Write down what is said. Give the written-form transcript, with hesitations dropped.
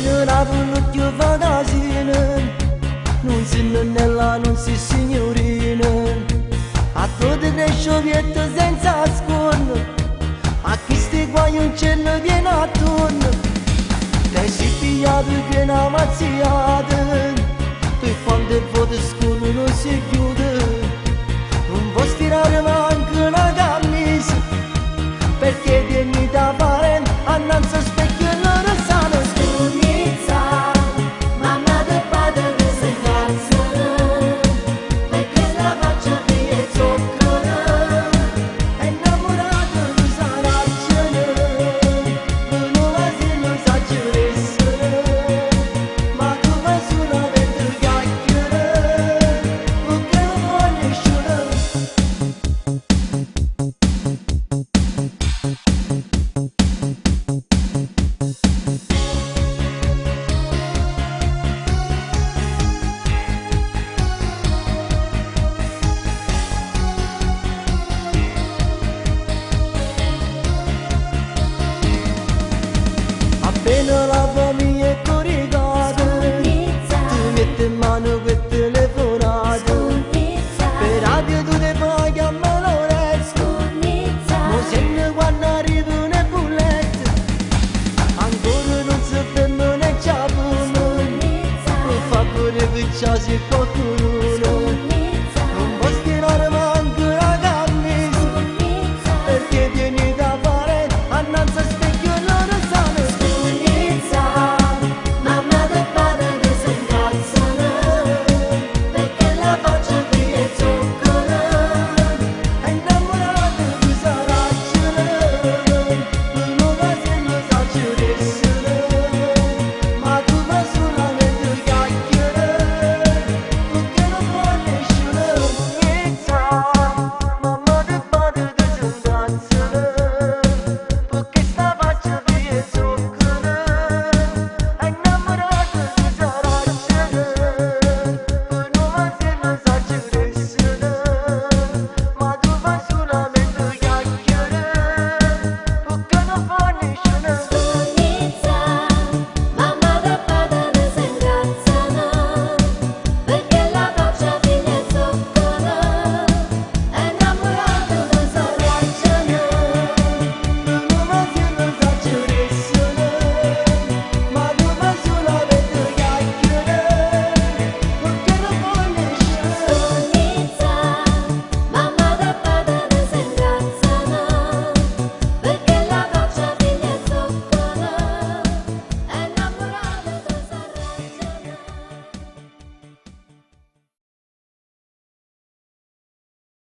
appena l'ha voluto io fantasino, non si nonnella, non si signorina, a tutte le scioviette senza scorno, a chi sti guai un cielo viene attorno, te si pigliato che una mazziata, e quando il voto scuro non si chiude, non può stirare manco una camisa, perché vieni da fare annanzi a specchio e loro sanno scugnizza, mamma e padre che si incazzano, perché la faccia via e zucchero, è innamorato di saracene, non la si non sa essere, ma tu fai solo per chiacchiere, perché non vuoi nessuno. Appena la famiglia è coricata, tu metti in mano quel telefonato, per radio tu ti fai chiamare Lorenzo, ma se quando arrivano le bullette, ancora non si ferma né c'è fumo, per favore picciarsi qualcuno.